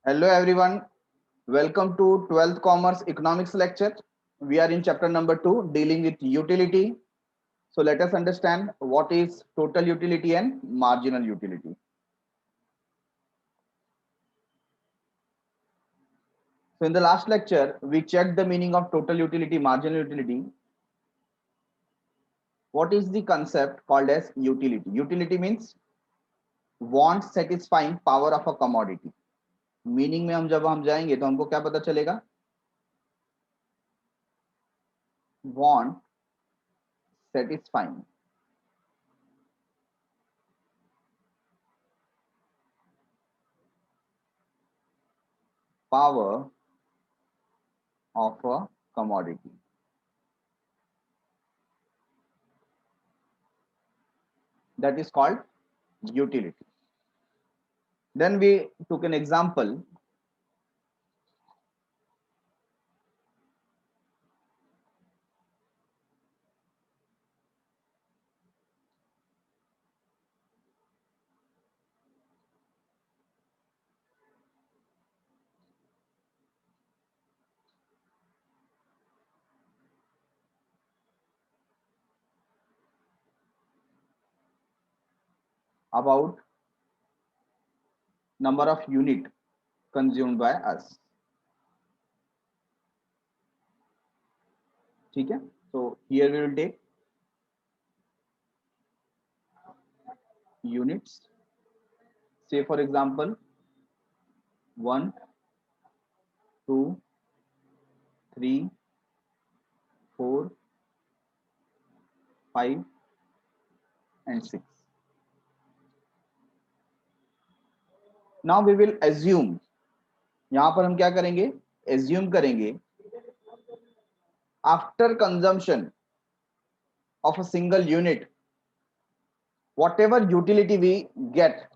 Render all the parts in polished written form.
Hello everyone, welcome to 12th Commerce Economics lecture. We are in chapter number 2 dealing with utility. So let us understand what is total utility and marginal utility. So in the last lecture, we checked the meaning of total utility, marginal utility. What is the concept called as utility? Utility means want satisfying power of a commodity. Meaning में हम जब हम जाएंगे तो हमको क्या पता चलेगा? Want satisfying power of a commodity. That is called utility. Then we took an example about number of unit consumed by us. ठीक है, so here we will take units. Say for example 1, 2, 3, 4, 5 and 6. Now we will assume, यहां पर हम क्या करेंगे? Assume करेंगे after consumption of a single unit, whatever utility we get,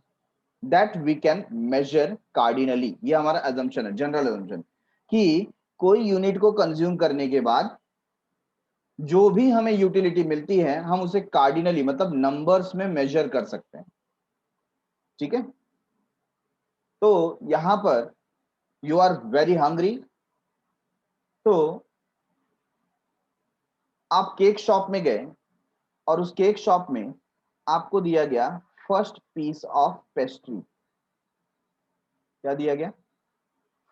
that we can measure cardinally. ये हमारा assumption है, general assumption, कि कोई यूनिट को कंज्यूम करने के बाद जो भी हमें यूटिलिटी मिलती है हम उसे कार्डिनली मतलब नंबर्स में मेजर कर सकते हैं. ठीक है, तो यहां पर यू आर वेरी हंग्री, तो आप केक शॉप में गए और उस केक शॉप में आपको दिया गया फर्स्ट पीस ऑफ पेस्ट्री. क्या दिया गया?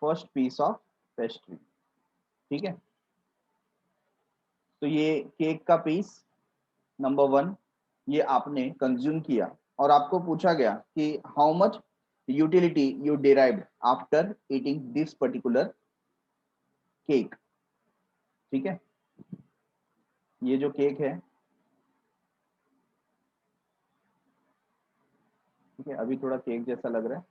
First piece of pastry. ठीक है, तो ये केक का पीस नंबर 1 ये आपने कंज्यूम किया और आपको पूछा गया कि how much utility you derived after eating this particular cake. ठीक है, ये जो केक है, ठीक है, अभी थोड़ा केक जैसा लग रहा है.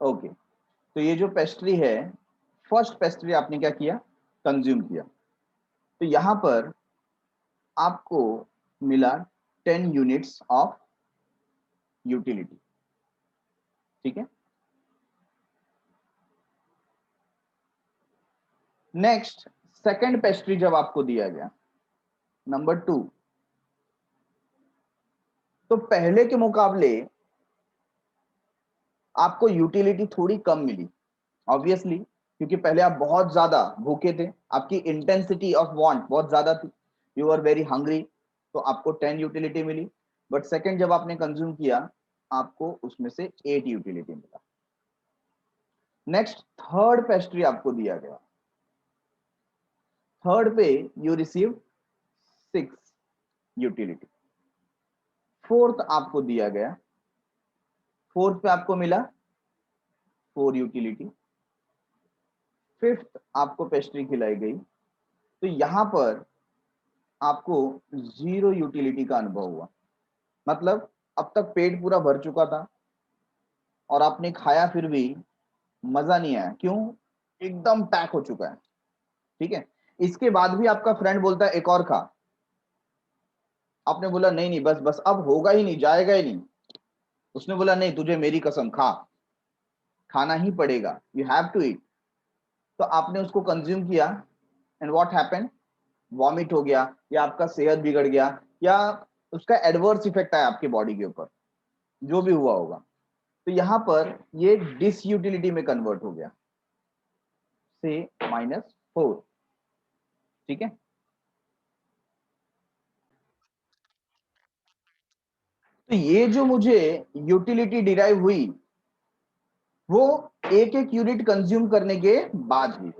ओके, तो ये जो पेस्ट्री है, फर्स्ट पेस्ट्री आपने क्या किया? कंज्यूम किया. तो यहां पर आपको मिला 10 यूनिट्स ऑफ यूटिलिटी. ठीक है, नेक्स्ट सेकंड पेस्ट्री जब आपको दिया गया नंबर 2, तो पहले के मुकाबले आपको यूटिलिटी थोड़ी कम मिली, ऑब्वियसली, क्योंकि पहले आप बहुत ज्यादा भूखे थे, आपकी इंटेंसिटी ऑफ वांट बहुत ज्यादा थी, यू आर वेरी हंग्री, तो आपको 10 यूटिलिटी मिली. बट सेकंड जब आपने कंज्यूम किया आपको उसमें से 8 यूटिलिटी मिला. नेक्स्ट थर्ड पेस्ट्री आपको दिया गया, थर्ड पे यू रिसीव 6 यूटिलिटी. फोर्थ आपको दिया गया, फोर्थ पे आपको मिला 4 यूटिलिटी. फिफ्थ आपको पेस्ट्री खिलाई गई, तो यहां पर आपको 0 यूटिलिटी का अनुभव हुआ. मतलब अब तक पेट पूरा भर चुका था और आपने खाया फिर भी मजा नहीं आया. क्यों? एकदम पैक हो चुका है. ठीक है, इसके बाद भी आपका फ्रेंड बोलता है एक और खा, आपने बोला नहीं नहीं बस बस अब होगा ही नहीं, जाएगा ही नहीं. उसने बोला नहीं तुझे मेरी कसम खा, खाना ही पड़ेगा, यू हैव टू ईट. तो आपने उसको कंज्यूम किया एंड व्हाट हैपेंड? वॉमिट हो गया, या आपका सेहत बिगड़ गया, या उसका एडवर्स इफेक्ट आया आपके बॉडी के ऊपर, जो भी हुआ होगा, तो यहां पर ये डिसयूटिलिटी में कन्वर्ट हो गया, से -4। ठीक है, तो ये जो मुझे यूटिलिटी डिराइव हुई वो एक एक यूनिट कंज्यूम करने के बाद हुई।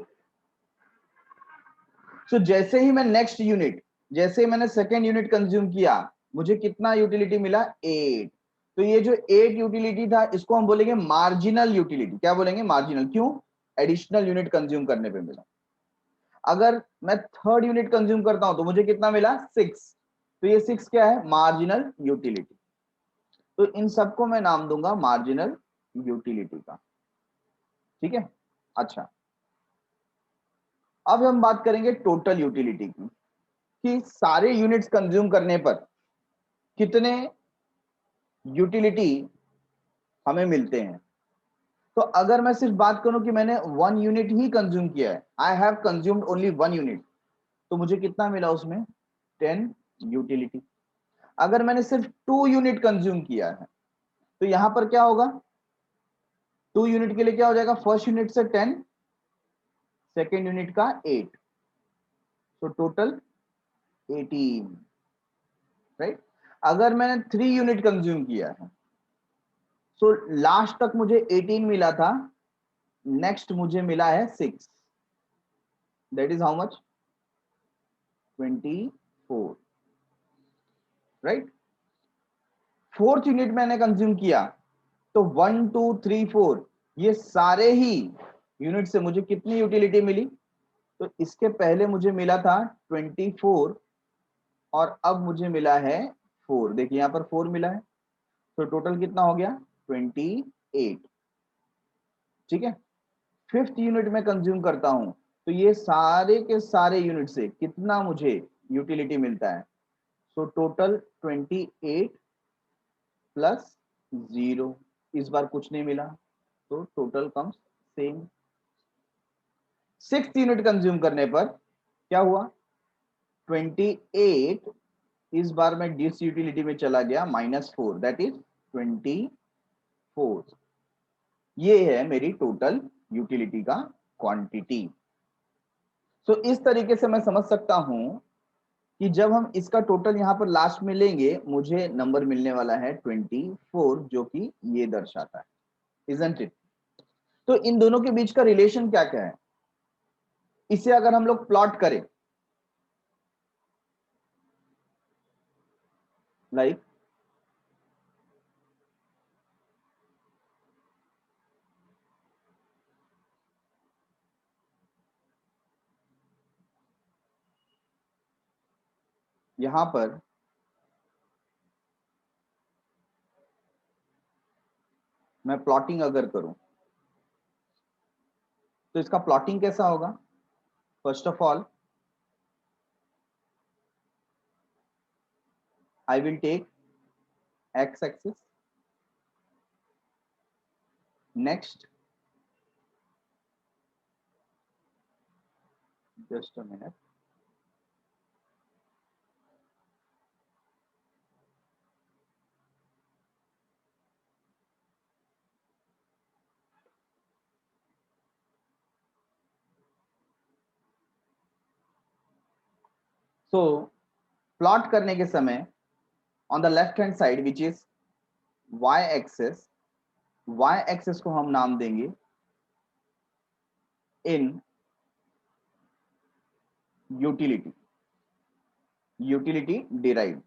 तो जैसे ही मैं नेक्स्ट यूनिट, जैसे ही मैंने सेकेंड यूनिट कंज्यूम किया, मुझे कितना यूटिलिटी मिला? 8। तो ये जो 8 यूटिलिटी था, इसको हम बोलेंगे मार्जिनल यूटिलिटी। क्या बोलेंगे? मार्जिनल। क्यों? एडिशनल यूनिट कंज्यूम करने पे मिला। अगर मैं थर्ड यूनिट कंज्यूम करता हूं तो मुझे कितना मिला? 6। तो ये 6 क्या है? Marginal utility. तो इन सबको मैं नाम दूंगा मार्जिनल यूटिलिटी का। ठीक है, अच्छा, अब हम बात करेंगे टोटल यूटिलिटी की, कि सारे यूनिट्स कंज्यूम करने पर कितने यूटिलिटी हमें मिलते हैं। तो अगर मैं सिर्फ बात करूं कि मैंने 1 यूनिट ही कंज्यूम किया है, I have consumed only 1 unit, तो मुझे कितना मिला उसमें? 10 यूटिलिटी। अगर मैंने सिर्फ 2 यूनिट कंज्यूम किया है, तो यहां पर क्या होगा? 2 यूनिट के लिए क्या हो जाएगा? फर्स्ट यूनिट से 10, सेकेंड यूनिट का 8, तो टोटल 18, राइट। अगर मैंने 3 यूनिट कंज्यूम किया है, सो लास्ट तक मुझे 18 मिला था, नेक्स्ट मुझे मिला है 6, that is how much? 24, right. Fourth unit मैंने कंज्यूम किया, तो 1 2 3 4 ये सारे ही यूनिट से मुझे कितनी यूटिलिटी मिली? तो इसके पहले मुझे मिला था 24, और अब मुझे मिला है 4। देखिए यहां पर 4 मिला है, तो टोटल कितना हो गया? 28। ठीक है, फिफ्थ यूनिट में कंज्यूम करता हूं, तो ये सारे के सारे यूनिट से कितना मुझे यूटिलिटी मिलता है? So total 28 plus 0। इस बार कुछ नहीं मिला, तो total comes same. Six unit consume करने पर क्या हुआ? 28, इस बार मैं डिस यूटिलिटी में चला गया, -4, दैट इज 24। ये है मेरी टोटल यूटिलिटी का क्वांटिटी। सो इस तरीके से मैं समझ सकता हूं कि जब हम इसका टोटल यहां पर लास्ट में लेंगे, मुझे नंबर मिलने वाला है 24, जो कि ये दर्शाता है, इजंट इट? तो इन दोनों के बीच का रिलेशन क्या क्या है, इसे अगर हम लोग प्लॉट करें, लाइक यहां पर मैं प्लॉटिंग अगर करूं, तो इसका प्लॉटिंग कैसा होगा? First of all, I will take X axis, next, just a minute, so plot करने के समय on the left hand side which is Y axis, Y axis को हम नाम देंगे इन utility, utility derive.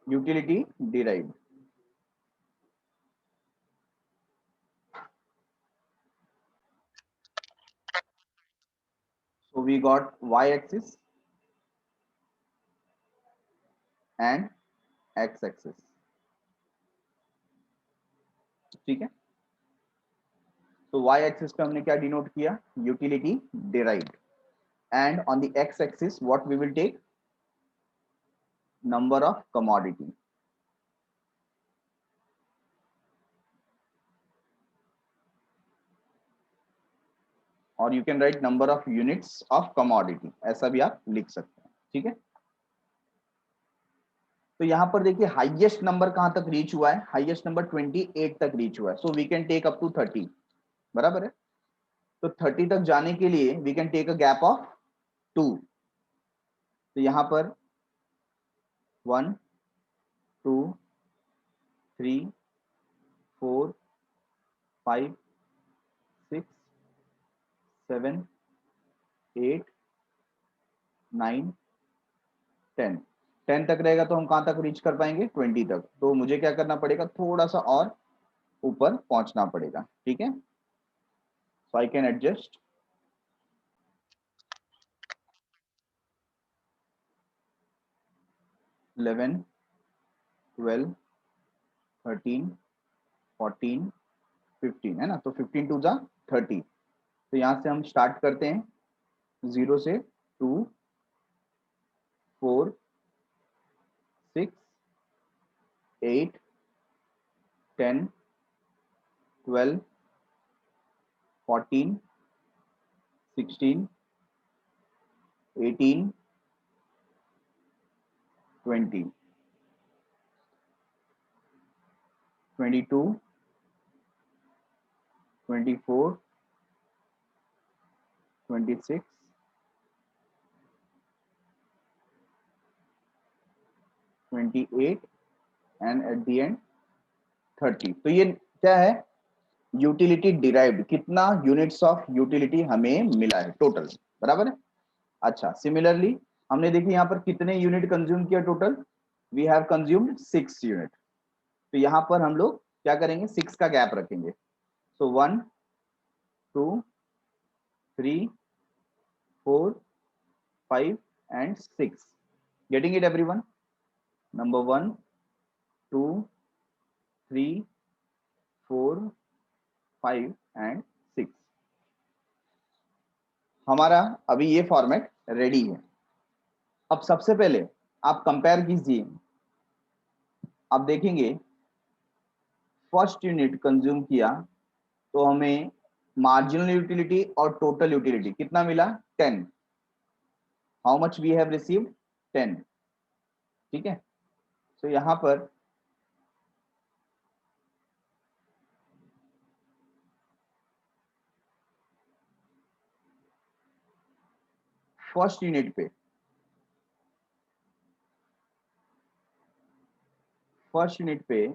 Utility derive, so we got y axis and x axis। ठीक है, तो y एक्सिस पे हमने क्या डिनोट किया? Utility derived. And on the x axis what we will take? Number of commodity. और you can write number of units of commodity, ऐसा भी आप लिख सकते हैं, ठीक है। तो यहां पर देखिए हाईएस्ट नंबर कहां तक रीच हुआ है, हाईएस्ट नंबर 28 तक रीच हुआ है, so we can take up to 30, बराबर है। तो 30 तक जाने के लिए we can take a gap of 2, तो यहां पर 1 2 3 4 5 6 7 8 9 10, 10 तक रहेगा तो हम कहां तक रीच कर पाएंगे, 20 तक। तो मुझे क्या करना पड़ेगा, थोड़ा सा और ऊपर पहुंचना पड़ेगा, ठीक है। सो आई कैन एडजस्ट 11 12 13 14 15, है ना। तो 15 टू जा 30, तो यहां से हम स्टार्ट करते हैं 0 से 2 4 6 8 10 12 14 16 18 20 22 24 26 28 एंड एट द एंड 30। तो ये क्या है, यूटिलिटी डिराइव्ड, कितना यूनिट्स ऑफ यूटिलिटी हमें मिला है टोटल, बराबर है। अच्छा, सिमिलरली हमने देखिए यहाँ पर कितने यूनिट कंज्यूम किया total, we have consumed 6 unit. तो यहाँ पर हम लोग क्या करेंगे, 6 का गैप रखेंगे। सो 1 2 3 4 5 and 6, getting it everyone. Number 1 2 3 4 5 and 6, हमारा अभी ये फॉर्मेट रेडी है। अब सबसे पहले आप कंपेयर कीजिए, आप देखेंगे फर्स्ट यूनिट कंज्यूम किया तो हमें मार्जिनल यूटिलिटी और टोटल यूटिलिटी कितना मिला, 10। How much we have received, 10, ठीक है। तो यहां पर फर्स्ट यूनिट पे, फर्स्ट यूनिट पे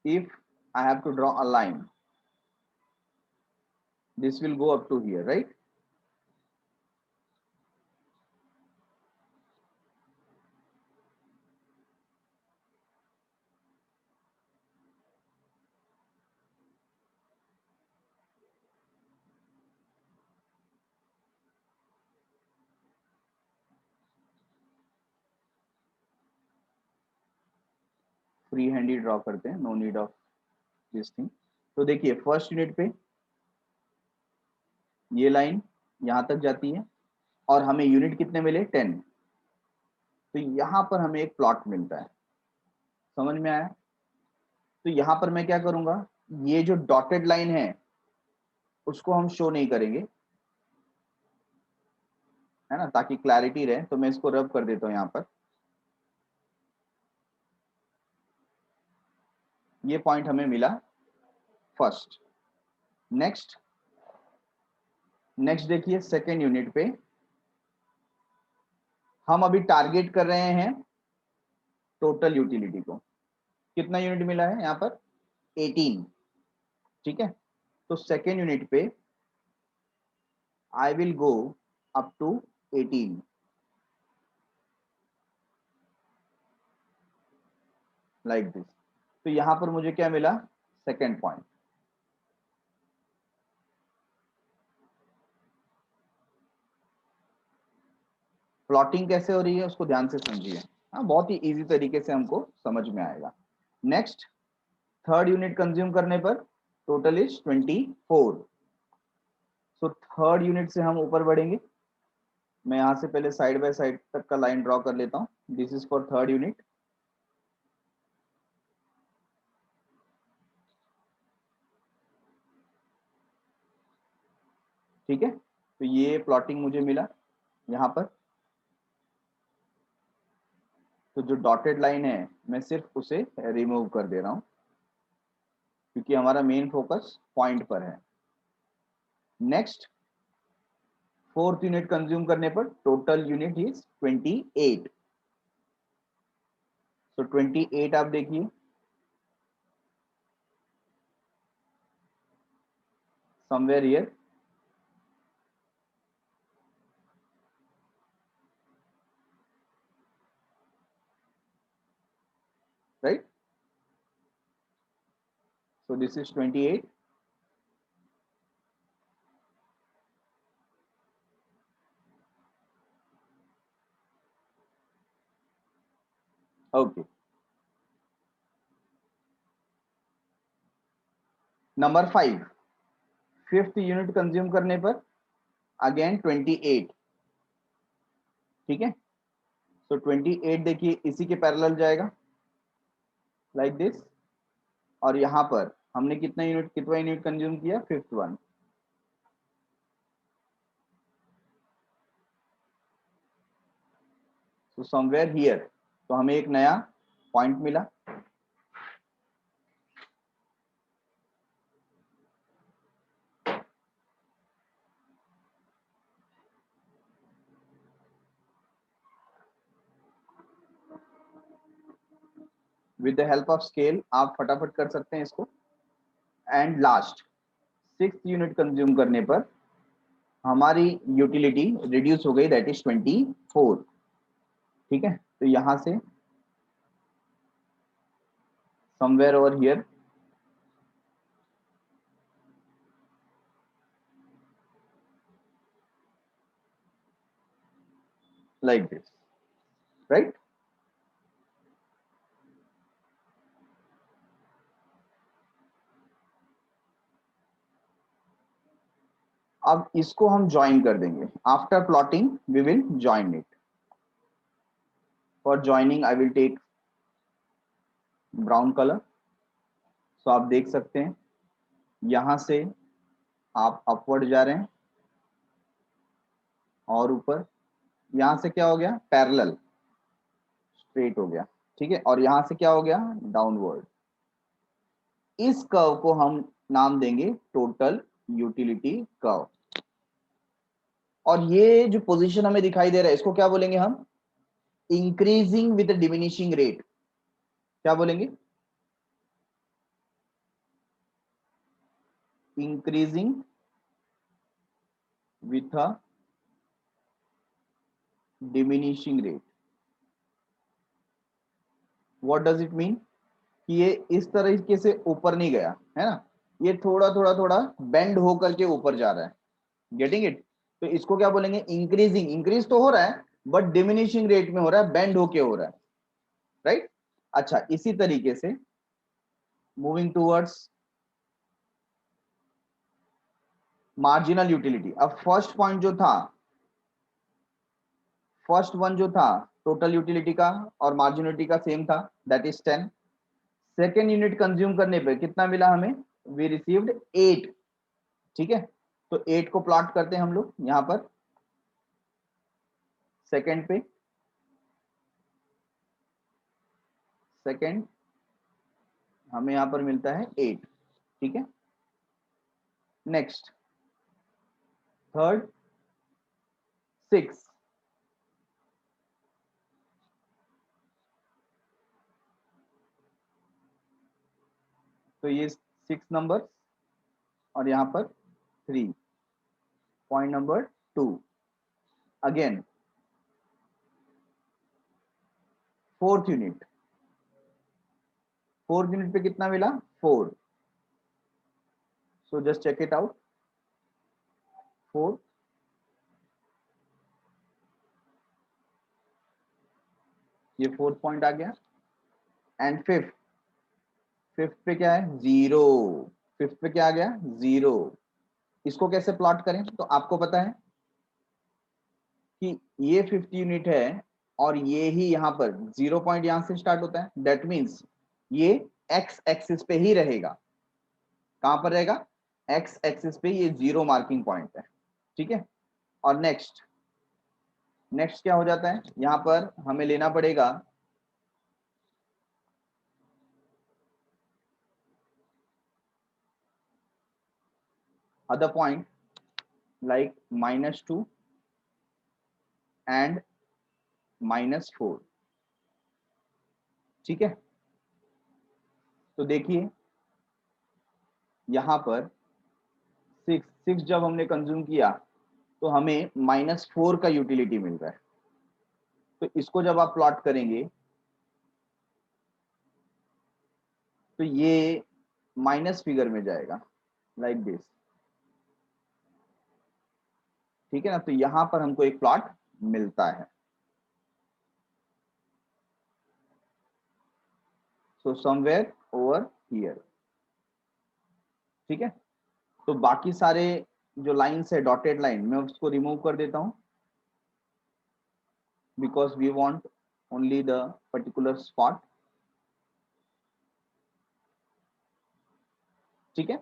if I have to draw a line, this will go up to here, right? Free hand ही ड्रॉ करते हैं, no need of this thing. तो देखिए फर्स्ट यूनिट पे ये लाइन यहां तक जाती है और हमें यूनिट कितने मिले, 10। तो यहां पर हमें एक प्लॉट मिलता है, समझ में आया। तो यहां पर मैं क्या करूंगा, ये जो डॉटेड लाइन है उसको हम शो नहीं करेंगे, है ना, ताकि क्लैरिटी रहे। तो मैं इसको रब कर देता हूं यहाँ पर, ये पॉइंट हमें मिला फर्स्ट। नेक्स्ट, नेक्स्ट देखिए सेकेंड यूनिट पे हम अभी टारगेट कर रहे हैं टोटल यूटिलिटी को, कितना यूनिट मिला है यहाँ पर, 18, ठीक है। तो सेकेंड यूनिट पे I will go up to 18, like this. तो यहां पर मुझे क्या मिला, सेकेंड पॉइंट। प्लॉटिंग कैसे हो रही है उसको ध्यान से समझिए, हाँ, बहुत ही इजी तरीके से हमको समझ में आएगा। नेक्स्ट, थर्ड यूनिट कंज्यूम करने पर total is 24। So third unit से हम ऊपर बढ़ेंगे। मैं यहां से पहले साइड बाय साइड तक का लाइन ड्रॉ कर लेता हूं, this is for third unit. ठीक है, तो ये प्लॉटिंग मुझे मिला यहाँ पर। तो जो डॉटेड लाइन है मैं सिर्फ उसे रिमूव कर दे रहा हूं, क्योंकि हमारा मेन फोकस पॉइंट पर है। नेक्स्ट, फोर्थ यूनिट कंज्यूम करने पर टोटल यूनिट इज 28। तो 28 आप देखिए, somewhere here, right? So this is 28. Okay. Number 5, fifth unit consume करने पर अगेन 28। ठीक है, तो 28 देखिए इसी के पैरेलल जाएगा लाइक दिस। और यहां पर हमने कितना यूनिट कंज्यूम किया, फिफ्थ वन। तो समवेयर हियर, तो हमें एक नया पॉइंट मिला। With the help of scale आप फटाफट कर सकते हैं इसको। And last, sixth unit consume करने पर हमारी यूटिलिटी रिड्यूस हो गई, दैट इज 24। ठीक है, तो यहां से somewhere over here, like this, right. अब इसको हम ज्वाइन कर देंगे। After plotting we will join it. For joining I will take brown colour. So आप देख सकते हैं यहां से आप अपवर्ड जा रहे हैं और ऊपर, यहां से क्या हो गया, पैरेलल, स्ट्रेट हो गया। ठीक है, और यहां से क्या हो गया, डाउनवर्ड। इस कर्व को हम नाम देंगे टोटल यूटिलिटी कर्व। और ये जो पोजीशन हमें दिखाई दे रहा है इसको क्या बोलेंगे हम, इंक्रीजिंग विद डिमिनिशिंग रेट। क्या बोलेंगे, increasing with a diminishing rate. What does it mean, कि ये इस तरीके से ऊपर नहीं गया है ना, ये थोड़ा थोड़ा थोड़ा बेंड होकर के ऊपर जा रहा है। गेटिंग इट, तो इसको क्या बोलेंगे, इंक्रीजिंग। इंक्रीज तो हो रहा है बट डिमिनिशिंग रेट में हो रहा है, बेंड होके हो रहा है, राइट। अच्छा, इसी तरीके से मूविंग टूवर्ड्स मार्जिनल यूटिलिटी। अब फर्स्ट पॉइंट जो था, फर्स्ट वन जो था टोटल यूटिलिटी का और मार्जिनलिटी का सेम था, that is 10। Second unit consume करने पे कितना मिला हमें, वी रिसीव्ड 8। ठीक है, तो 8 को प्लॉट करते हैं हम लोग यहां पर सेकेंड पे। सेकेंड हमें यहां पर मिलता है 8। ठीक है, नेक्स्ट थर्ड 6। तो ये 6 नंबर और यहां पर 3। Point number 2, again fourth unit. Fourth unit पे कितना मिला, 4। So just check it out, 4। ये फोर्थ पॉइंट आ गया। एंड फिफ्थ, फिफ्थ पे क्या है, 0। फिफ्थ पे क्या आ गया, 0। इसको कैसे प्लॉट करें, तो आपको पता है कि ये फिफ्थ यूनिट है और ये ही यहाँ पर 0 पॉइंट यहां से स्टार्ट होता है, दैट मीन्स ये एक्स एक्सिस पे ही रहेगा। कहां पर रहेगा, एक्स एक्सिस पे, ये 0 मार्किंग पॉइंट है। ठीक है। और नेक्स्ट क्या हो जाता है, यहां पर हमें लेना पड़ेगा other point like -2 and -4। ठीक है, तो देखिए यहां पर 6 जब हमने कंज्यूम किया तो हमें -4 का यूटिलिटी मिल रहा है। तो इसको जब आप प्लॉट करेंगे तो ये माइनस फिगर में जाएगा लाइक दिस। ठीक है ना, तो यहां पर हमको एक प्लॉट मिलता है। So somewhere over here. ठीक है, तो बाकी सारे जो लाइन्स है डॉटेड लाइन, मैं उसको रिमूव कर देता हूं because we want only the particular spot. ठीक है,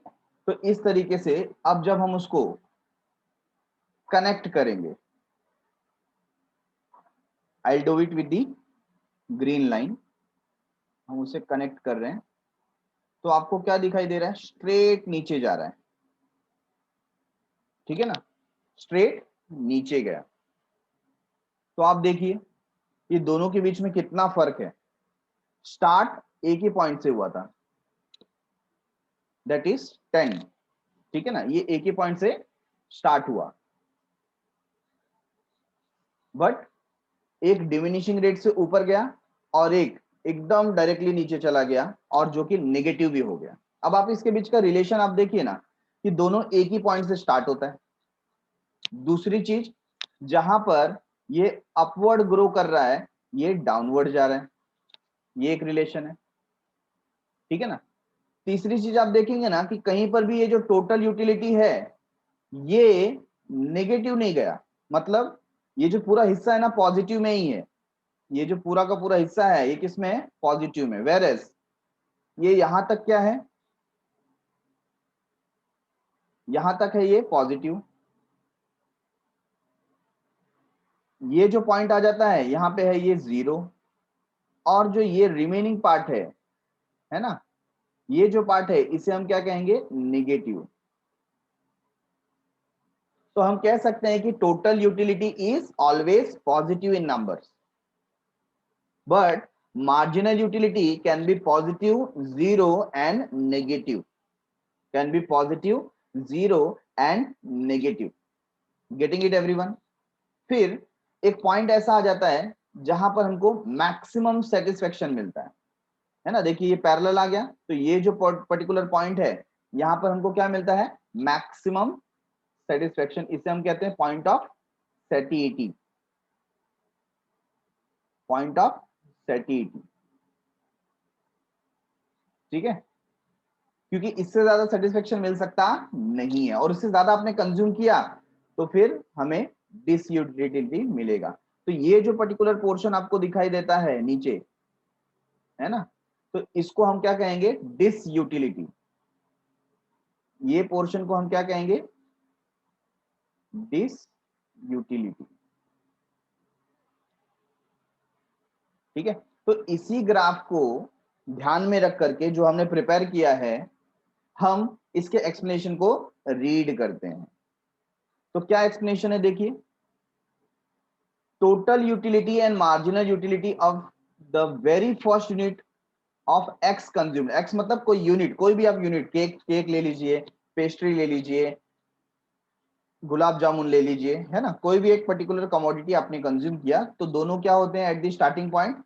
तो इस तरीके से अब जब हम उसको कनेक्ट करेंगे, I do it with the green line, हम उसे कनेक्ट कर रहे हैं तो आपको क्या दिखाई दे रहा है, स्ट्रेट नीचे जा रहा है। ठीक है ना, स्ट्रेट नीचे गया। तो आप देखिए ये दोनों के बीच में कितना फर्क है। स्टार्ट एक ही पॉइंट से हुआ था, दैट इज 10। ठीक है ना, ये एक ही पॉइंट से स्टार्ट हुआ, बट एक डिमिनिशिंग रेट से ऊपर गया और एक एकदम डायरेक्टली नीचे चला गया और जो कि नेगेटिव भी हो गया। अब आप इसके बीच का रिलेशन आप देखिए ना कि दोनों एक ही पॉइंट से स्टार्ट होता है। दूसरी चीज, जहां पर ये अपवर्ड ग्रो कर रहा है ये डाउनवर्ड जा रहा है, ये एक रिलेशन है। ठीक है ना, तीसरी चीज आप देखेंगे ना कि कहीं पर भी ये जो टोटल यूटिलिटी है ये नेगेटिव नहीं गया, मतलब ये जो पूरा हिस्सा है ना पॉजिटिव में ही है। ये जो पूरा का पूरा हिस्सा है ये किस में है, पॉजिटिव में। वेरएस ये यहां तक क्या है, यहां तक है ये पॉजिटिव। ये जो पॉइंट आ जाता है यहां पे है ये 0, और जो ये रिमेनिंग पार्ट है ना, ये जो पार्ट है इसे हम क्या कहेंगे, नेगेटिव। तो हम कह सकते हैं कि total utility is always positive in numbers, but marginal utility can be positive, 0 and negative, can be positive, 0 and negative। getting it everyone? फिर एक पॉइंट ऐसा आ जाता है जहां पर हमको मैक्सिमम सेटिस्फेक्शन मिलता है ना। देखिए ये पैरेलल आ गया, तो ये जो पर्टिकुलर पॉइंट है यहां पर हमको क्या मिलता है, मैक्सिमम सेटिस्फेक्शन। इसे हम कहते हैं पॉइंट ऑफ सेटिएटी, पॉइंट ऑफ सेटिएटी। ठीक है, क्योंकि इससे ज्यादा सेटिस्फेक्शन मिल सकता नहीं है, और इससे ज्यादा आपने कंज्यूम किया तो फिर हमें डिसयूटिलिटी मिलेगा। तो ये जो पर्टिकुलर पोर्शन आपको दिखाई देता है नीचे, है ना, तो इसको हम क्या कहेंगे, डिसयूटिलिटी। ये पोर्शन को हम क्या कहेंगे, डिसयूटिलिटी। ठीक है, तो इसी ग्राफ को ध्यान में रख करके जो हमने प्रिपेयर किया है, हम इसके एक्सप्लेनेशन को रीड करते हैं। तो क्या एक्सप्लेनेशन है, देखिए, total utility and marginal utility of the very first unit of x consumed। x मतलब कोई यूनिट, कोई भी आप यूनिट, केक ले लीजिए, पेस्ट्री ले लीजिए, गुलाब जामुन ले लीजिए, है ना, कोई भी एक पर्टिकुलर कमोडिटी आपने कंज्यूम किया तो दोनों क्या होते हैं at the starting point,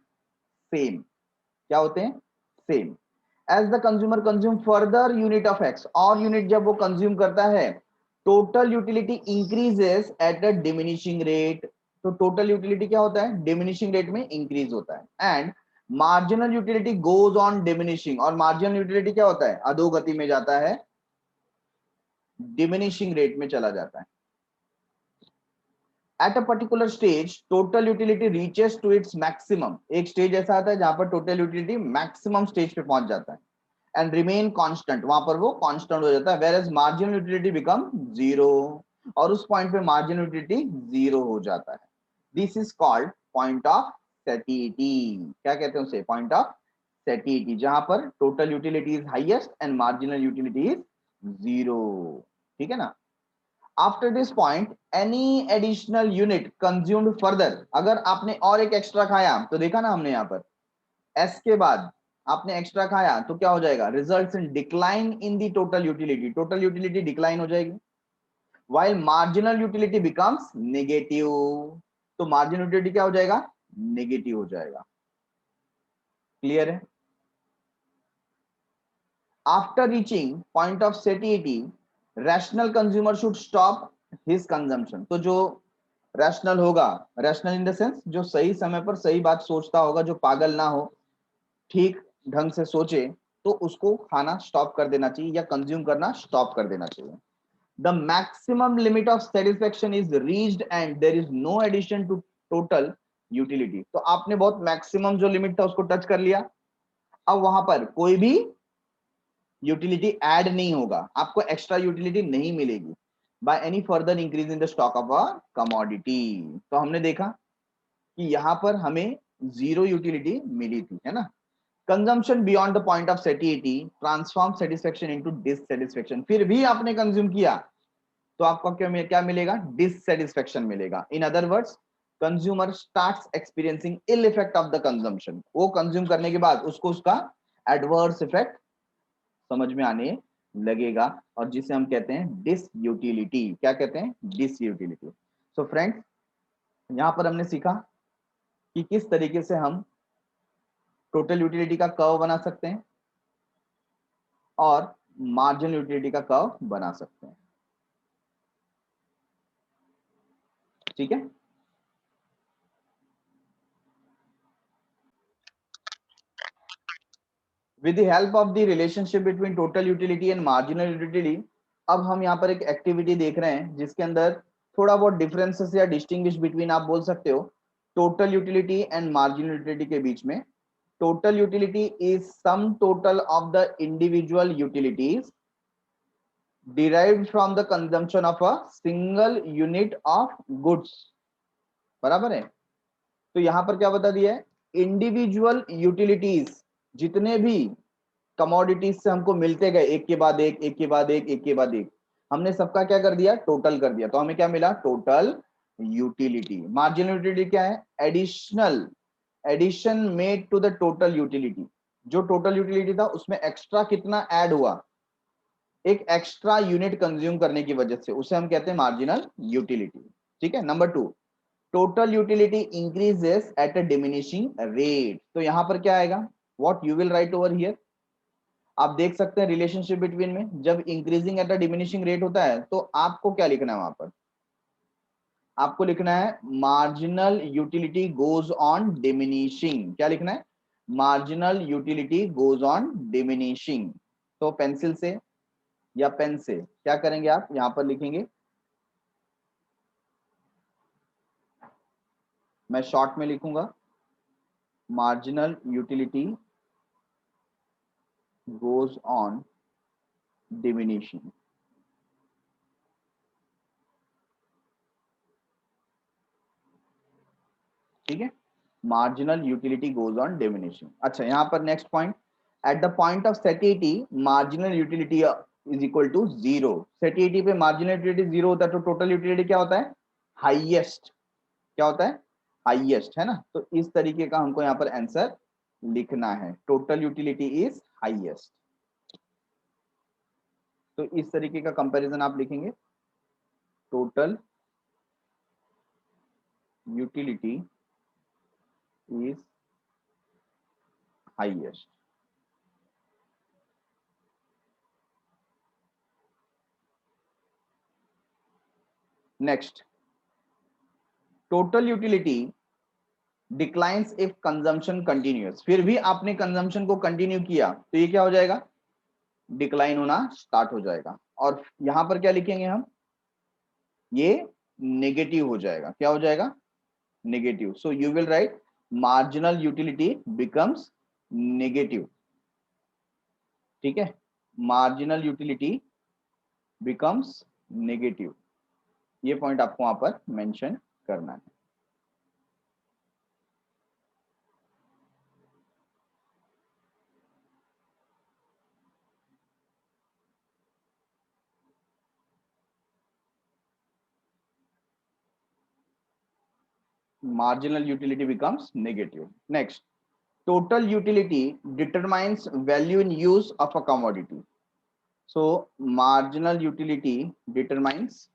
same. क्या होते हैं, same. As the consumer consume further unit of X, और यूनिट जब वो कंज्यूम करता है total utility increases at a diminishing rate. तो टोटल यूटिलिटी क्या होता है, डिमिनिशिंग रेट में इंक्रीज होता है। And marginal utility goes on diminishing, और मार्जिनल यूटिलिटी क्या होता है, अधोगति में जाता है, डिमिनिशिंग रेट में चला जाता है। At a particular stage total utility reaches to its maximum. एक स्टेज ऐसा आता है जहां पर टोटल यूटिलिटी मैक्सिमम स्टेज पे पहुंच जाता है, एंड रिमेन कांस्टेंट, वहां पर वो कांस्टेंट हो जाता है। Whereas marginal utility become 0। और उस पॉइंट पे मार्जिनल यूटिलिटी जीरो हो जाता है। This is called point of satiety. क्या कहते हैं उसे? पॉइंट ऑफ सेटिटी, जहां पर total utility is highest and marginal utility is zero. ठीक है ना? After this point any additional unit consumed further, अगर आपने और एक एक्स्ट्रा खाया, तो देखा ना हमने यहाँ पर एस के बाद आपने एक्स्ट्रा खाया तो क्या हो जाएगा? Results in decline in the total utility, total utility decline हो जाएगी, while marginal utility becomes negative. तो मार्जिनल यूटिलिटी क्या हो जाएगा? नेगेटिव हो जाएगा। क्लियर है? After reaching point of satiety rational consumer should stop his consumption. तो जो रैशनल होगा, रैशनल इन द सेंस जो सही समय पर सही बात सोचता होगा, जो पागल ना हो, ठीक ढंग से सोचे, तो उसको खाना स्टॉप कर देना चाहिए या कंज्यूम करना स्टॉप कर देना चाहिए। The maximum limit of satisfaction is reached and there is no addition to total utility। तो आपने बहुत मैक्सिमम जो लिमिट था उसको टच कर लिया, अब वहां पर कोई भी यूटिलिटी ऐड नहीं होगा, आपको एक्स्ट्रा यूटिलिटी नहीं मिलेगी by any further increase in the stock of a commodity. तो हमने देखा कि यहां पर हमें जीरो यूटिलिटी मिली थी, है ना? Consumption beyond the point of satiety transform satisfaction into dissatisfaction. फिर भी आपने कंज्यूम किया तो आपको क्या मिलेगा? डिससेटिस्फेक्शन मिलेगा। In other words consumer starts experiencing ill effect of the consumption. वो कंज्यूम करने के बाद उसको उसका एडवर्स इफेक्ट समझ में आने लगेगा, और जिसे हम कहते हैं डिसयूटिलिटी। क्या कहते हैं? डिसयूटिलिटी। सो फ्रेंड्स, यहां पर हमने सीखा कि किस तरीके से हम टोटल यूटिलिटी का कर्व बना सकते हैं और मार्जिनल यूटिलिटी का कर्व बना सकते हैं। ठीक है? With the help of the relationship between total utility and marginal utility, अब हम यहाँ पर एक एक्टिविटी देख रहे हैं जिसके अंदर थोड़ा बहुत डिफरेंसेस या डिस्टिंग्विश बिटवीन आप बोल सकते हो total utility and marginal utility के बीच में। Total utility is sum total of the individual utilities derived from the consumption of a single unit of goods। बराबर है? तो यहां पर क्या बता दिया है? इंडिविजुअल यूटिलिटीज जितने भी कमोडिटीज से हमको मिलते गए, एक के बाद एक, एक के बाद एक, एक के बाद एक, हमने सबका क्या कर दिया? टोटल कर दिया। तो हमें क्या मिला? Total utility. मार्जिनल यूटिलिटी क्या है? Additional, addition made to the total utility. जो टोटल यूटिलिटी था उसमें एक्स्ट्रा कितना ऐड हुआ? एक एक्स्ट्रा यूनिट कंज्यूम करने की वजह से, उसे हम कहते हैं मार्जिनल यूटिलिटी। ठीक है? Number 2, total utility increases at a diminishing rate. तो यहां पर क्या आएगा? What you will write over here, आप देख सकते हैं रिलेशनशिप बिटवीन में, जब increasing at a diminishing rate होता है तो आपको क्या लिखना है वहां पर? आपको लिखना है marginal utility goes on diminishing. क्या लिखना है? Marginal utility goes on diminishing. तो पेंसिल से या पेन से क्या करेंगे? आप यहां पर लिखेंगे, मैं शॉर्ट में लिखूंगा, marginal utility goes on diminishing. ठीक है? Marginal utility goes on diminishing. अच्छा, यहां पर next point, at the point of satiety marginal utility is equal to zero. Satiety पे मार्जिनल यूटिलिटी जीरो होता है तो टोटल यूटिलिटी क्या होता है? हाईएस्ट। क्या होता है? हाईएस्ट, है ना? तो इस तरीके का हमको यहाँ पर आंसर लिखना है, टोटल यूटिलिटी इज हाईएस्ट। तो इस तरीके का कंपैरिजन आप लिखेंगे, total utility is highest. Next, total utility declines if consumption continuous. फिर भी आपने कंजम्पशन को कंटिन्यू किया तो ये क्या हो जाएगा? डिक्लाइन होना स्टार्ट हो जाएगा। और यहां पर क्या लिखेंगे हम? ये नेगेटिव हो जाएगा। क्या हो जाएगा? Negative. So you will write marginal utility becomes negative. ठीक है? Marginal utility becomes negative. ये पॉइंट आपको वहां पर मेंशन करना है। Marginal utility becomes negative. Next, total utility determines value in use of a commodity. So marginal utility determines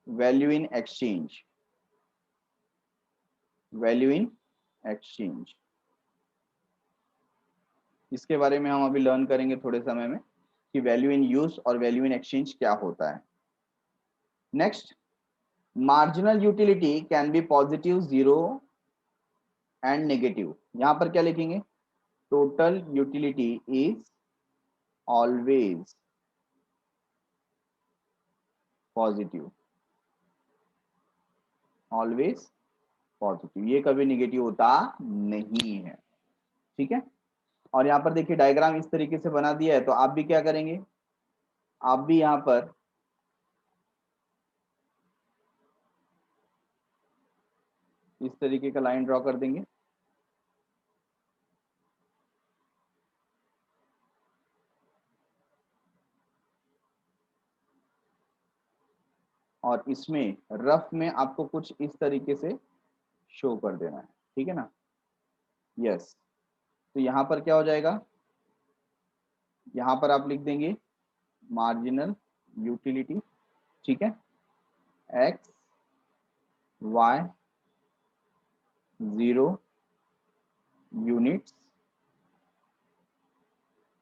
value in exchange. Value in exchange. इसके बारे में हम अभी लर्न करेंगे थोड़े समय में कि वैल्यू इन यूज और वैल्यू इन एक्सचेंज क्या होता है। Next, marginal utility can be positive, zero and negative. यहां पर क्या लिखेंगे? Total utility is always positive, always positive, ये कभी नेगेटिव होता नहीं है। ठीक है, और यहाँ पर देखिए डायग्राम इस तरीके से बना दिया है, तो आप भी क्या करेंगे, आप भी यहाँ पर इस तरीके का लाइन ड्रॉ कर देंगे। और इसमें रफ में आपको कुछ इस तरीके से शो कर देना है, ठीक है ना। यस, तो यहाँ पर क्या हो जाएगा, यहाँ पर आप लिख देंगे मार्जिनल यूटिलिटी, ठीक है, एक्स वाई 0 यूनिट्स,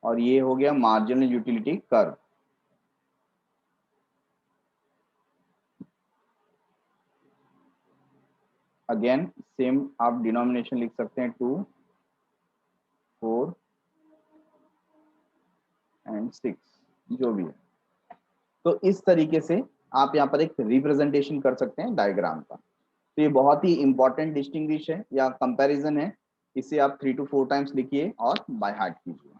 और ये हो गया marginal utility curve. Again same आप डिनोमिनेशन लिख सकते हैं 2, 4 एंड 6, जो भी है। तो इस तरीके से आप यहाँ पर एक रिप्रेजेंटेशन कर सकते हैं डायग्राम का। तो ये बहुत ही इंपॉर्टेंट डिस्टिंग्विश है या कंपैरिजन है, इसे आप 3 to 4 टाइम्स लिखिए और बाय हार्ट कीजिए।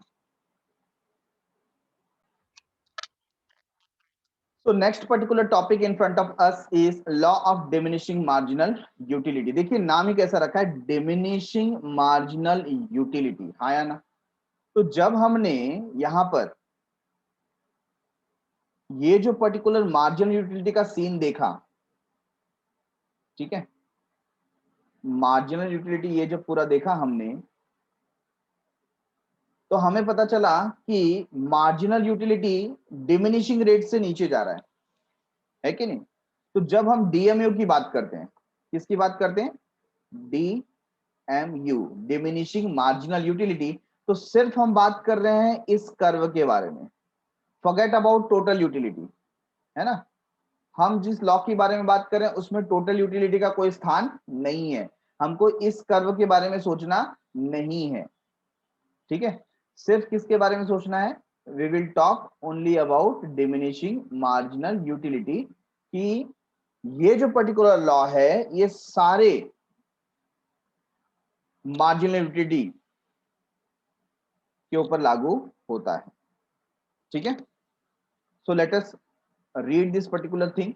So next particular topic in front of us is law of diminishing marginal utility। देखिए नाम ही कैसा रखा है, diminishing marginal utility, हाँ या ना। तो जब हमने यहां पर ये जो पर्टिकुलर मार्जिनल यूटिलिटी का सीन देखा, ठीक है, मार्जिनल यूटिलिटी ये जो पूरा देखा हमने, तो हमें पता चला कि मार्जिनल यूटिलिटी डिमिनिशिंग रेट से नीचे जा रहा है कि नहीं। तो जब हम डीएमयू की बात करते हैं, किसकी बात करते हैं, डीएमयू, डिमिनिशिंग मार्जिनल यूटिलिटी, तो सिर्फ हम बात कर रहे हैं इस कर्व के बारे में, फॉरगेट अबाउट टोटल यूटिलिटी, है ना। हम जिस लॉ के बारे में बात कर रहे हैं उसमें टोटल यूटिलिटी का कोई स्थान नहीं है, हमको इस कर्व के बारे में सोचना नहीं है, ठीक है। सिर्फ किसके बारे में सोचना है, we will talk only about diminishing marginal utility, कि ये जो पर्टिकुलर लॉ है ये सारे मार्जिनल यूटिलिटी के ऊपर लागू होता है, ठीक है। So let us read this particular thing.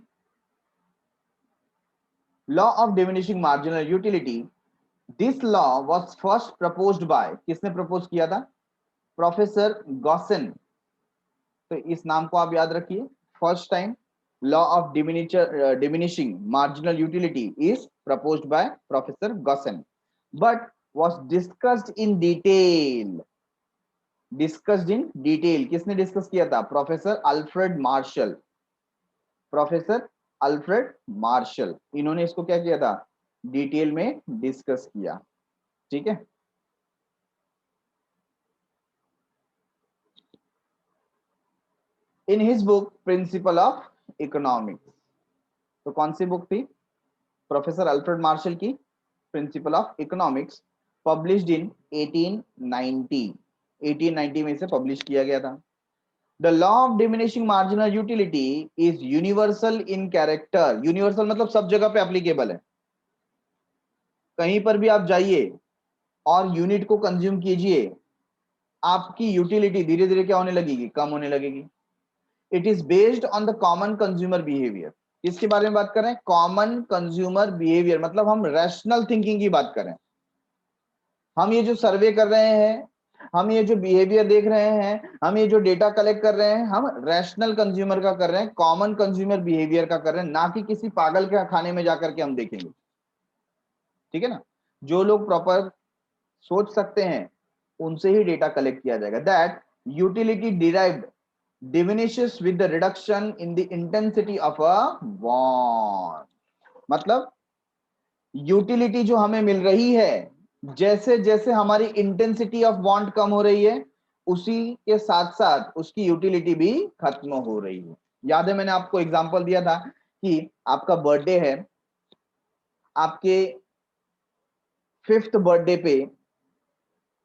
Law of diminishing marginal utility, this law was first proposed by, किसने प्रपोज किया था, प्रोफेसर गॉसन। तो इस नाम को आप याद रखिए, first time law of diminishing marginal utility is proposed by Professor Gaussen, but was discussed in detail, discussed in detail, किसने डिस्कस किया था, professor Alfred martial, professor Alfred martial, इन्होंने इसको क्या किया था, डिटेल में डिस्कस किया, ठीक है। In his book principle of economics, तो कौन सी बुक थी, प्रोफेसर अल्फ्रेड मार्शल की principle of economics, published in 1890 में इसे पब्लिश किया गया था। The law of diminishing marginal utility is universal in character, universal मतलब सब जगह पे एप्लीकेबल है, कहीं पर भी आप जाइए और यूनिट को कंज्यूम कीजिए, आपकी यूटिलिटी धीरे धीरे क्या होने लगेगी, कम होने लगेगी। It is based on the common consumer behaviour. किसके बारे में बात कर रहे हैं, कॉमन कंज्यूमर बिहेवियर, मतलब हम रैशनल थिंकिंग की बात कर रहे हैं। हम ये जो सर्वे कर रहे हैं, हम ये जो बिहेवियर देख रहे हैं, हम ये जो डेटा कलेक्ट कर रहे हैं, हम रैशनल कंज्यूमर का कर रहे हैं, कॉमन कंज्यूमर बिहेवियर का कर रहे हैं, ना कि किसी पागल के खाने में जाकर के हम देखेंगे। ठीक है ना, जो लोग प्रॉपर सोच सकते हैं उनसे ही डेटा कलेक्ट किया जाएगा। That utility derived diminishes with the reduction in the intensity of a want। मतलब यूटिलिटी जो हमें मिल रही है, जैसे जैसे हमारी इंटेंसिटी ऑफ वांट कम हो रही है, उसी के साथ साथ उसकी यूटिलिटी भी खत्म हो रही है। याद है मैंने आपको एग्जांपल दिया था कि आपका बर्थडे है, आपके 5th बर्थडे पे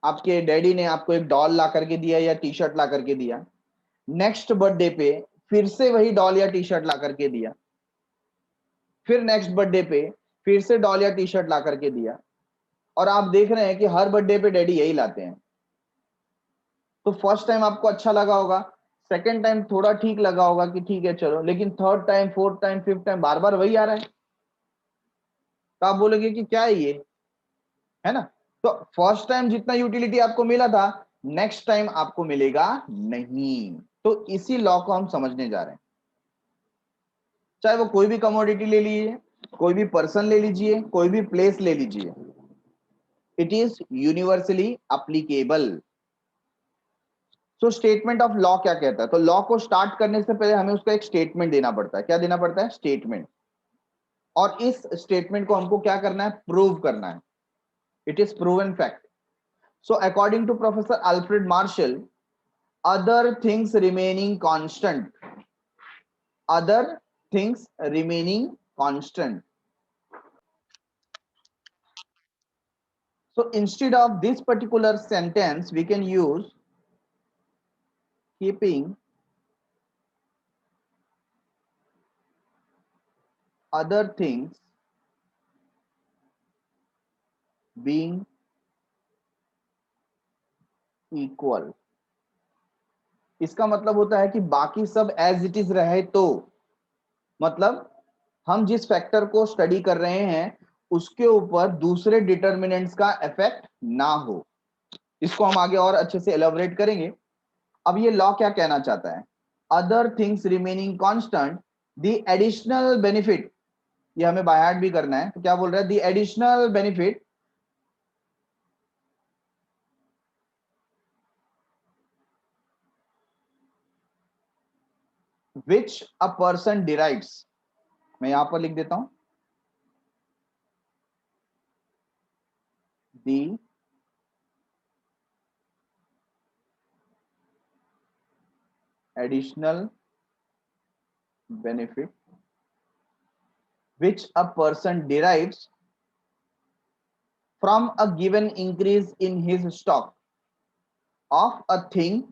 आपके डैडी ने आपको एक डॉल ला करके दिया या टी शर्ट ला करके दिया, नेक्स्ट बर्थडे पे फिर से वही डॉल या टी शर्ट ला करके दिया, फिर नेक्स्ट बर्थडे पे फिर से डॉल या टी शर्ट ला करके दिया, और आप देख रहे हैं कि हर बर्थडे पे डैडी यही लाते हैं। तो फर्स्ट टाइम आपको अच्छा लगा होगा, सेकंड टाइम थोड़ा ठीक लगा होगा कि ठीक है चलो, लेकिन third time, fourth time, fifth time बार बार वही आ रहा है, तो आप बोलोगे कि क्या है ये, है ना। तो फर्स्ट टाइम जितना यूटिलिटी आपको मिला था, नेक्स्ट टाइम आपको मिलेगा नहीं। तो इसी लॉ को हम समझने जा रहे हैं। चाहे वो कोई भी कमोडिटी ले लीजिए, कोई भी पर्सन ले लीजिए, कोई भी प्लेस ले लीजिए, it is universally applicable. So statement of law क्या कहता है, तो लॉ को स्टार्ट करने से पहले हमें उसका एक स्टेटमेंट देना पड़ता है। क्या देना पड़ता है, स्टेटमेंट। और इस स्टेटमेंट को हमको क्या करना है, प्रूव करना है। It is proven fact. So according to professor Alfred Marshall, other things remaining constant, other things remaining constant, so instead of this particular sentence we can use keeping other things being equal। इसका मतलब होता है कि बाकी सब as it is रहे, तो मतलब हम जिस फैक्टर को स्टडी कर रहे हैं उसके ऊपर दूसरे डिटर्मिनेंट्स का इफेक्ट ना हो। इसको हम आगे और अच्छे से एलाबोरेट करेंगे। अब ये लॉ क्या कहना चाहता है, other things remaining constant, the additional benefit, ये हमें बाय हार्ट भी करना है, तो क्या बोल रहा है, the additional benefit which a person derives, मैं यहां पर लिख देता हूं, the additional benefit which a person derives from a given increase in his stock of a thing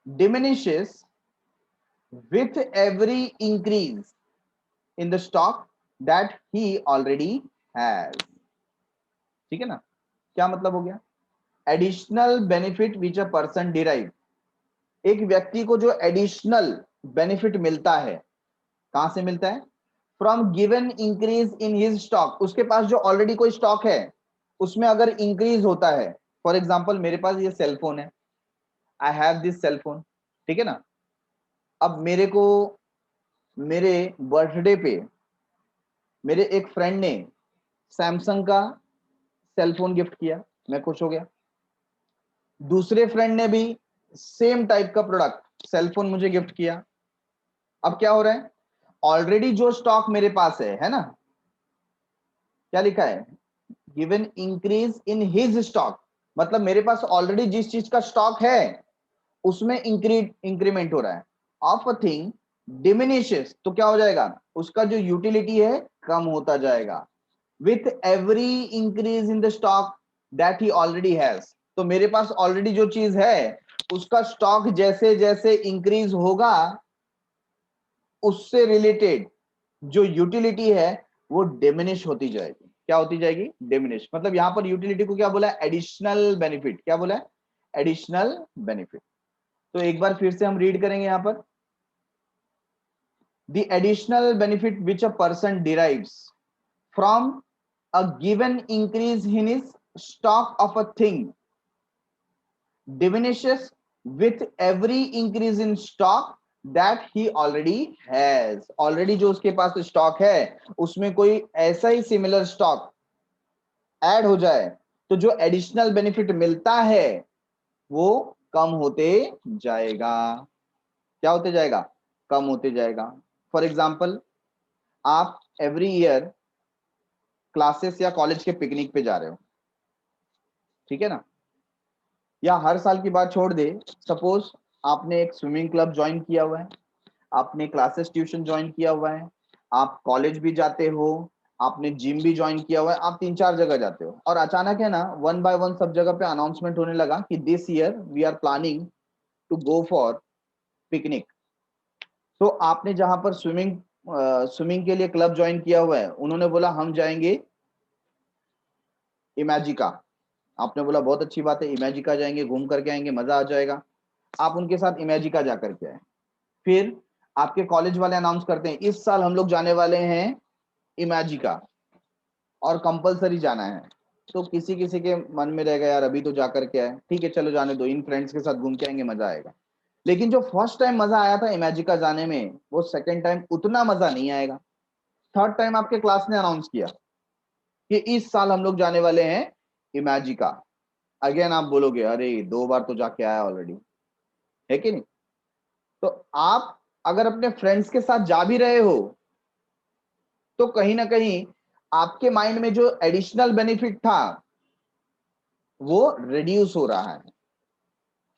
diminishes with every increase in the stock that he already has। ठीक है ना, क्या मतलब हो गया, additional benefit which a person derive, एक व्यक्ति को जो एडिशनल बेनिफिट मिलता है, कहां से मिलता है, from given increase in his stock, उसके पास जो ऑलरेडी कोई स्टॉक है उसमें अगर इंक्रीज होता है। फॉर एग्जाम्पल मेरे पास ये सेलफोन है, आई हैव दिस सेलफोन, ठीक है ना। अब मेरे को मेरे बर्थडे पे मेरे एक फ्रेंड ने सैमसंग का सेलफोन गिफ्ट किया, मैं खुश हो गया। दूसरे फ्रेंड ने भी सेम टाइप का प्रोडक्ट सेलफोन मुझे गिफ्ट किया। अब क्या हो रहा है, ऑलरेडी जो स्टॉक मेरे पास है ना, क्या लिखा है, given increase in his stock, मतलब मेरे पास ऑलरेडी जिस चीज का स्टॉक है उसमें इंक्रीमेंट हो रहा है। ऑफ अ थिंग डिमिनिशेस, तो क्या हो जाएगा, उसका जो यूटिलिटी है कम होता जाएगा। With every increase in the stock that he already has, तो मेरे पास ऑलरेडी जो चीज है उसका स्टॉक जैसे जैसे इंक्रीज होगा, उससे रिलेटेड जो यूटिलिटी है वो डिमिनिश होती जाएगी। क्या होती जाएगी, डिमिनिश। मतलब यहाँ पर यूटिलिटी को क्या बोला है, एडिशनल बेनिफिट। क्या बोला है, एडिशनल बेनिफिट। तो एक बार फिर से हम रीड करेंगे यहाँ पर, the additional benefit which a person derives from a given increase in his stock of a thing diminishes with every increase in stock that he already has। Already जो उसके पास स्टॉक है उसमें कोई ऐसा ही सिमिलर स्टॉक ऐड हो जाए तो जो एडिशनल बेनिफिट मिलता है वो कम होते जाएगा। क्या होते जाएगा, कम होते जाएगा। फॉर एग्जाम्पल, आप एवरी ईयर क्लासेस या कॉलेज के पिकनिक पे जा रहे हो, ठीक है ना, या हर साल की बात छोड़ दे, सपोज आपने एक स्विमिंग क्लब ज्वाइन किया हुआ है, आपने क्लासेस ट्यूशन ज्वाइन किया हुआ है, आप कॉलेज भी जाते हो, आपने जिम भी ज्वाइन किया हुआ है, आप 3-4 जगह जाते हो, और अचानक है ना वन बाय वन सब जगह पे अनाउंसमेंट होने लगा कि this year we are planning to go for picnic. तो आपने जहां पर स्विमिंग के लिए क्लब ज्वाइन किया हुआ है, उन्होंने बोला हम जाएंगे इमेजिका। आपने बोला बहुत अच्छी बात है, इमेजिका जाएंगे, घूम करके आएंगे, मजा आ जाएगा। आप उनके साथ इमेजिका जा करके आए। फिर आपके कॉलेज वाले अनाउंस करते हैं इस साल हम लोग जाने वाले हैं इमेजिका और कंपलसरी जाना है। तो किसी किसी के मन में रहेगा यार अभी तो जा करके आए, ठीक है चलो जाने दो, इन फ्रेंड्स के साथ घूम के आएंगे, मजा आएगा। लेकिन जो फर्स्ट टाइम मजा आया था इमेजिका जाने में, वो सेकंड टाइम उतना मजा नहीं आएगा। थर्ड टाइम आपके क्लास ने अनाउंस किया कि इस साल हम लोग जाने वाले हैं इमेजिका, अगेन आप बोलोगे अरे 2 बार तो जाके आया ऑलरेडी, है कि नहीं। तो आप अगर अपने फ्रेंड्स के साथ जा भी रहे हो तो कहीं ना कहीं आपके माइंड में जो एडिशनल बेनिफिट था वो रिड्यूस हो रहा है।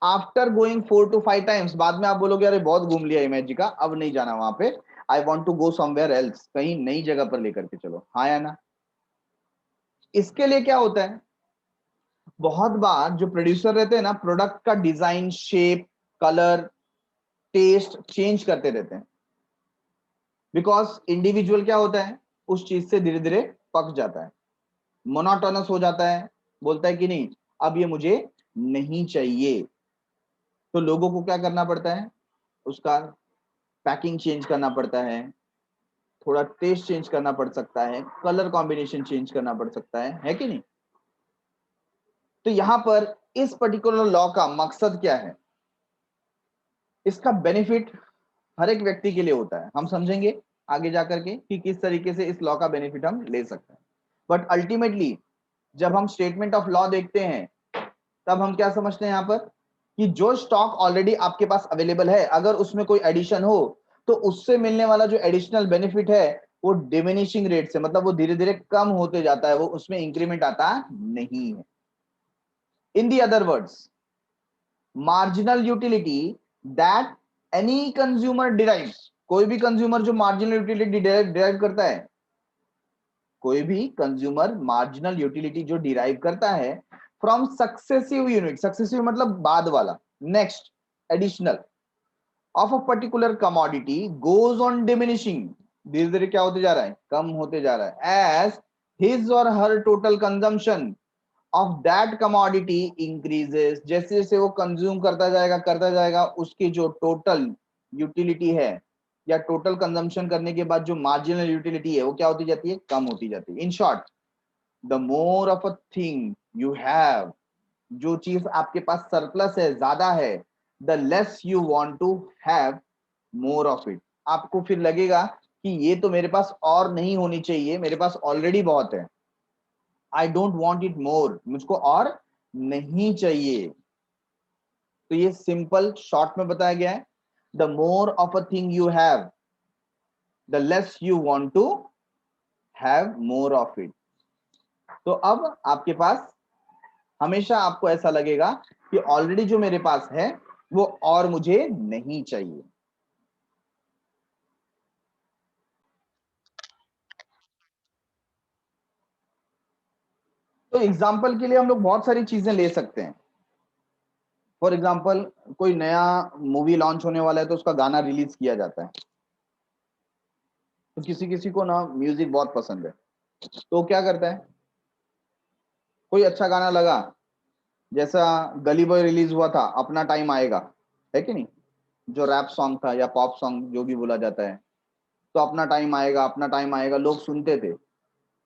आफ्टर गोइंग 4 to 5 टाइम्स, बाद में आप बोलोगे अरे बहुत घूम लिया इमेजिका, अब नहीं जाना वहां पे, I want to go somewhere else, कहीं नई जगह पर लेकर के चलो, हाँ या ना। इसके लिए क्या होता है, बहुत बार जो प्रोड्यूसर रहते हैं ना, प्रोडक्ट का design, shape, colour, taste change करते रहते हैं। बिकॉज इंडिविजुअल क्या होता है, उस चीज से धीरे धीरे पक जाता है, मोनोटोनस हो जाता है, बोलता है कि नहीं अब ये मुझे नहीं चाहिए। तो लोगों को क्या करना पड़ता है, उसका पैकिंग चेंज करना पड़ता है, थोड़ा टेस्ट चेंज करना पड़ सकता है, कलर कॉम्बिनेशन चेंज करना पड़ सकता है कि नहीं। तो यहां पर इस पर्टिकुलर लॉ का मकसद क्या है, इसका बेनिफिट हर एक व्यक्ति के लिए होता है। हम समझेंगे आगे जाकर के कि किस तरीके से इस लॉ का बेनिफिट हम ले सकते हैं। बट अल्टीमेटली जब हम स्टेटमेंट ऑफ लॉ देखते हैं तब हम क्या समझते हैं यहाँ पर, कि जो स्टॉक ऑलरेडी आपके पास अवेलेबल है, अगर उसमें कोई एडिशन हो तो उससे मिलने वाला जो एडिशनल बेनिफिट है वो डिमिनिशिंग रेट से, मतलब वो धीरे धीरे कम होते जाता है, वो उसमें इंक्रीमेंट आता नहीं है। In the other words, marginal utility that any consumer derives, कोई भी कंज्यूमर जो मार्जिनल यूटिलिटी डिराइव करता है, कोई भी कंज्यूमर मार्जिनल यूटिलिटी जो डिराइव करता है फ्रॉम सक्सेसिव यूनिट, सक्सेसिव मतलब बाद वाला, next, additional, of a particular commodity goes on diminishing, धीरे धीरे क्या होते जा रहा है, कम होते जा रहा है, as his or her total consumption of that commodity increases, जैसे जैसे वो कंज्यूम करता जाएगा उसकी जो टोटल यूटिलिटी है या टोटल कंजम्पशन करने के बाद जो मार्जिनल यूटिलिटी है वो क्या होती जाती है, कम होती जाती है। In short, the more of a thing you have, जो चीज आपके पास सरप्लस है, ज्यादा है, the less you want to have more of it. आपको फिर लगेगा कि ये तो मेरे पास और नहीं होनी चाहिए, मेरे पास ऑलरेडी बहुत है, I don't want it more, मुझको और नहीं चाहिए। तो ये सिंपल शॉर्ट में बताया गया है, the more of a thing you have the less you want to have more of it. तो अब आपके पास हमेशा आपको ऐसा लगेगा कि ऑलरेडी जो मेरे पास है वो और मुझे नहीं चाहिए। तो एग्जाम्पल के लिए हम लोग बहुत सारी चीजें ले सकते हैं। फॉर एग्जाम्पल, कोई नया मूवी लॉन्च होने वाला है तो उसका गाना रिलीज किया जाता है, तो किसी किसी को ना म्यूजिक बहुत पसंद है, तो क्या करता है, कोई अच्छा गाना लगा, जैसा गली बॉय रिलीज हुआ था, अपना टाइम आएगा, है कि नहीं, जो रैप सॉन्ग था या पॉप सॉन्ग जो भी बोला जाता है, तो अपना टाइम आएगा, अपना टाइम आएगा लोग सुनते थे।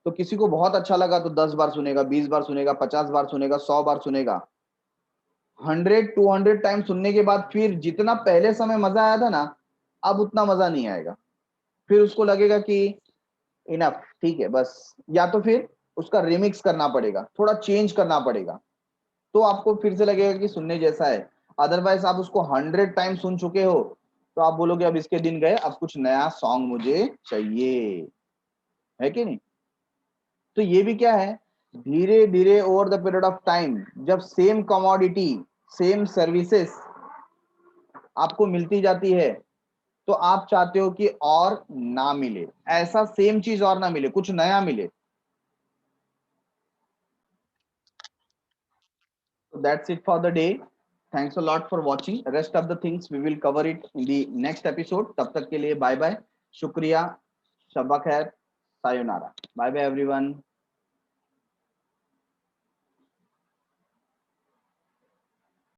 तो किसी को बहुत अच्छा लगा तो 10 बार सुनेगा, 20 बार सुनेगा, 50 बार सुनेगा, 100 बार सुनेगा। 100-200 टाइम सुनने के बाद फिर जितना पहले समय मजा आया था ना, अब उतना मजा नहीं आएगा। फिर उसको लगेगा कि इनफ, ठीक है बस। या तो फिर उसका रिमिक्स करना पड़ेगा, थोड़ा चेंज करना पड़ेगा, तो आपको फिर से लगेगा कि सुनने जैसा है। अदरवाइज आप उसको 100 टाइम सुन चुके हो तो आप बोलोगे अब इसके दिन गए, अब कुछ नया सॉन्ग मुझे चाहिए, है कि नहीं। तो ये भी क्या है, धीरे धीरे over the period of time, जब सेम कमोडिटी, सेम सर्विसेज आपको मिलती जाती है, तो आप चाहते हो कि और ना मिले, ऐसा सेम चीज और ना मिले, कुछ नया मिले। So that's it for the day. Thanks a lot for watching. Rest of the things we will cover it in the next episode. तब तक के लिए बाय बाय, शुक्रिया, शब्बा खैर, सायोनारा, बाय बाय एवरीवन।